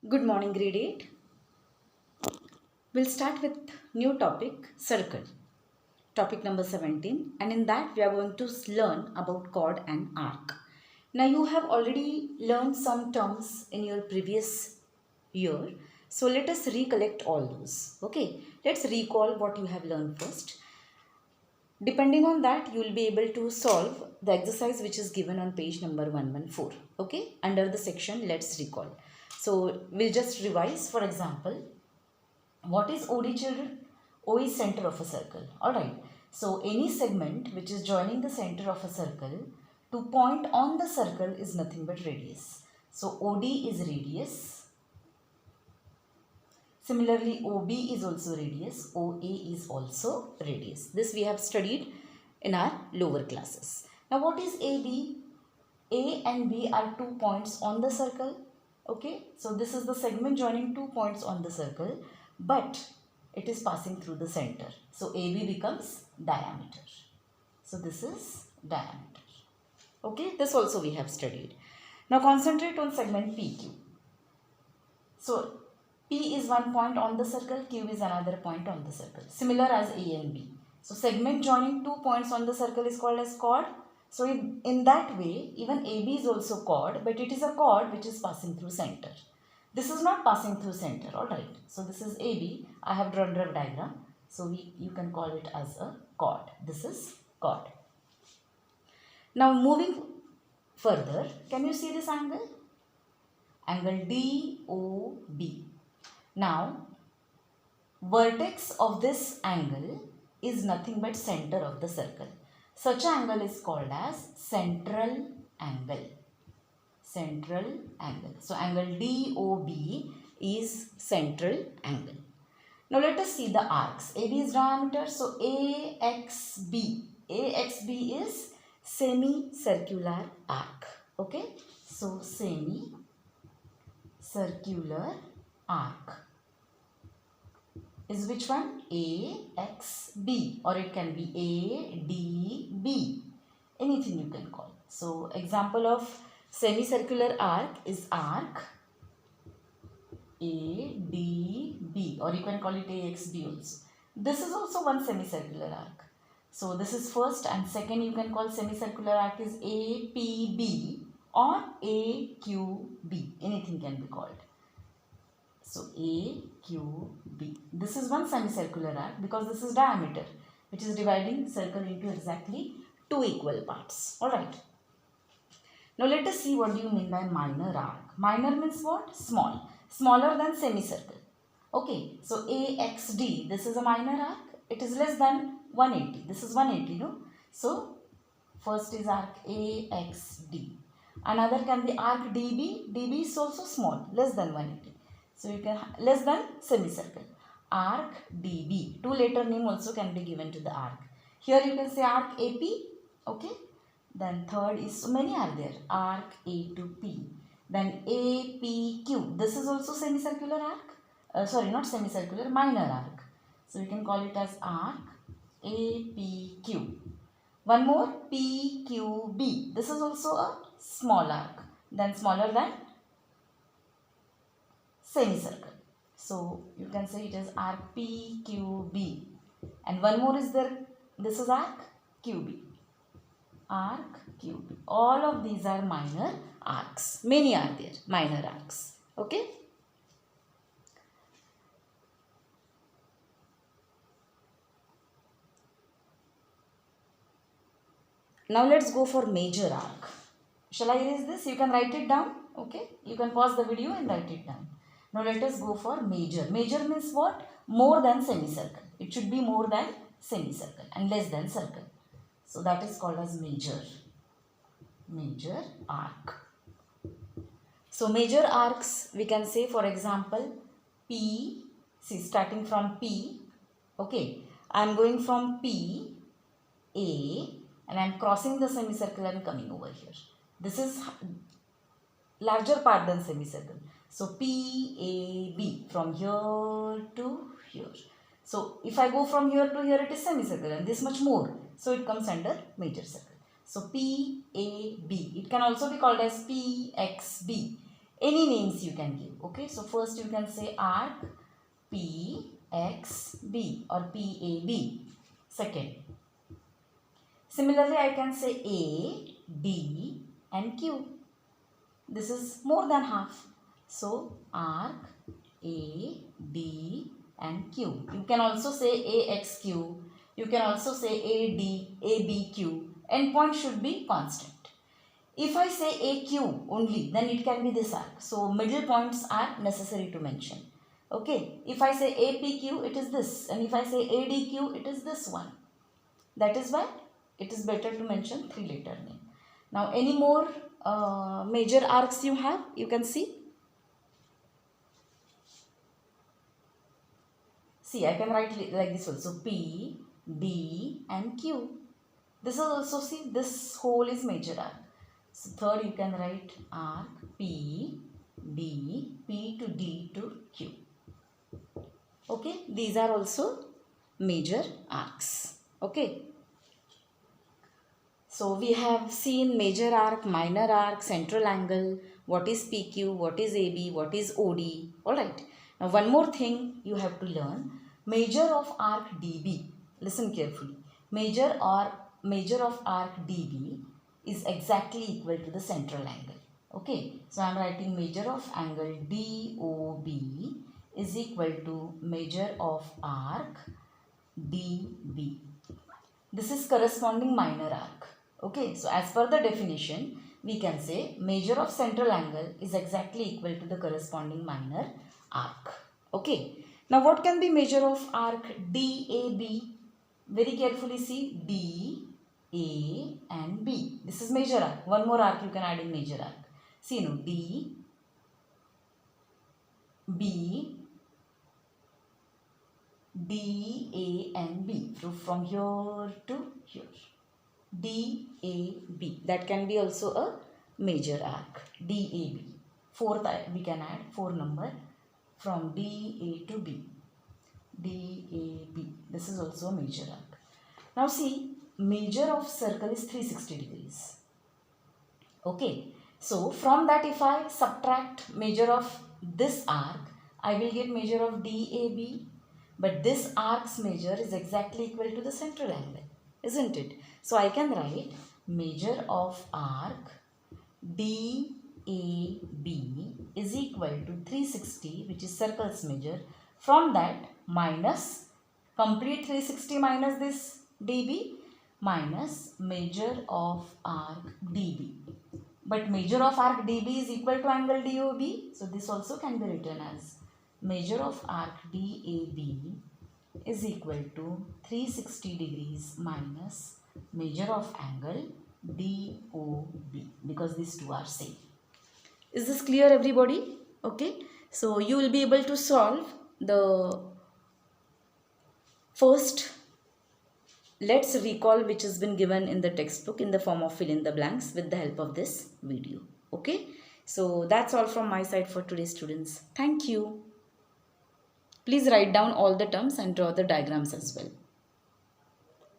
Good morning, grade 8. We'll start with new topic, circle. Topic number 17, and in that we are going to learn about chord and arc. Now you have already learned some terms in your previous year. So let us recollect all those. Okay, let's recall what you have learned first. Depending on that, you will be able to solve the exercise which is given on page number 114. Okay, under the section let's recall. So we'll just revise. For example, what is OD, children? O is center of a circle. Alright. So any segment which is joining the center of a circle to point on the circle is nothing but radius. So OD is radius. Similarly, OB is also radius. OA is also radius. This we have studied in our lower classes. Now what is AB? A and B are 2 points on the circle. Okay. So this is the segment joining 2 points on the circle, but it is passing through the center. So AB becomes diameter. So this is diameter. Okay. This also we have studied. Now concentrate on segment PQ. So P is one point on the circle, Q is another point on the circle, similar as A and B. So segment joining 2 points on the circle is called as chord. So in that way, even AB is also chord, but it is a chord which is passing through center. This is not passing through center, alright. So this is AB. I have drawn a diagram. So you can call it as a chord. This is chord. Now moving further, can you see this angle? Angle DOB. Now, vertex of this angle is nothing but center of the circle. Such angle is called as central angle. Central angle. So, angle DOB is central angle. Now, let us see the arcs. AB is diameter. So, AXB. AXB is semicircular arc. Okay. So, semicircular arc is which one? AXB, or it can be ADB. Anything you can call. So example of semicircular arc is arc ADB, or you can call it AXB also. This is also one semicircular arc. So this is first, and second you can call semicircular arc is APB or AQB. Anything can be called. So AQB. This is one semicircular arc because this is diameter, which is dividing circle into exactly 2 equal parts. Alright. Now let us see what do you mean by minor arc. Minor means what? Small. Smaller than semicircle. Okay. So AXD. This is a minor arc. It is less than 180. This is 180, no? So first is arc AXD. Another can be arc DB. DB is also small, less than 180. So you can less than semicircle. Arc DB. 2 letter name also can be given to the arc. Here you can say arc AP. Okay. Then third is, so many are there. Arc A to P. Then APQ. This is also semicircular arc. Sorry, not semicircular, minor arc. So you can call it as arc APQ. One more, PQB. This is also a small arc. Then smaller than semicircle. So you can say it as arc PQB. And one more is there. This is arc QB. Arc QB. All of these are minor arcs. Many are there, minor arcs. Okay. Now let's go for major arc. Shall I erase this? You can write it down. Okay. You can pause the video and write it down. Now let us go for major. Major means what? More than semicircle. It should be more than semicircle and less than circle. So that is called as major. Major arc. So major arcs we can say, for example, P. See, starting from P. Okay. I am going from P, A, and I am crossing the semicircle and coming over here. This is larger part than semicircle. So PAB, from here to here. So if I go from here to here, it is semicircle, and this much more. So it comes under major circle. So PAB. It can also be called as PXB. Any names you can give. Okay, so first you can say arc PXB or PAB. Second, similarly I can say A, D and Q. This is more than half. So arc A, D and Q. You can also say AXQ. You can also say AD, ABQ. Endpoint should be constant. If I say AQ only, then it can be this arc. So middle points are necessary to mention. Okay. If I say APQ, it is this. And if I say ADQ, it is this one. That is why it is better to mention 3-letter name. Now any more major arcs you have? You can see. See, I can write like this also. P, D and Q. This is also, see, this whole is major arc. So third you can write arc P, D, P to D to Q. Okay, these are also major arcs. Okay. So we have seen major arc, minor arc, central angle, what is PQ, what is AB, what is OD. Alright. Now one more thing you have to learn. Measure of arc DB. Listen carefully. Measure of arc DB is exactly equal to the central angle. Okay. So I am writing measure of angle DOB is equal to measure of arc DB. This is corresponding minor arc. Okay, so as per the definition, we can say measure of central angle is exactly equal to the corresponding minor arc. Okay, now what can be measure of arc DAB? Very carefully see D, A and B. This is major arc. One more arc you can add in major arc. See now D, B, D, A and B. So from here to here. D, A, B. That can be also a major arc. D, A, B. Fourth we can add 4 number from D, A to B. D, A, B. This is also a major arc. Now see, measure of circle is 360 degrees. Okay. So from that if I subtract measure of this arc, I will get measure of DAB. But this arc's measure is exactly equal to the central angle, isn't it? So I can write measure of arc DAB is equal to 360, which is circle's measure. From that minus complete 360 minus this dB minus measure of arc DB. But measure of arc DB is equal to angle DOB. So this also can be written as measure of arc DAB is equal to 360 degrees minus measure of angle DOB, because these two are same. Is this clear, everybody? Okay. So you will be able to solve the first let's recall which has been given in the textbook in the form of fill in the blanks with the help of this video. Okay. So that's all from my side for today, students. Thank you. Please write down all the terms and draw the diagrams as well.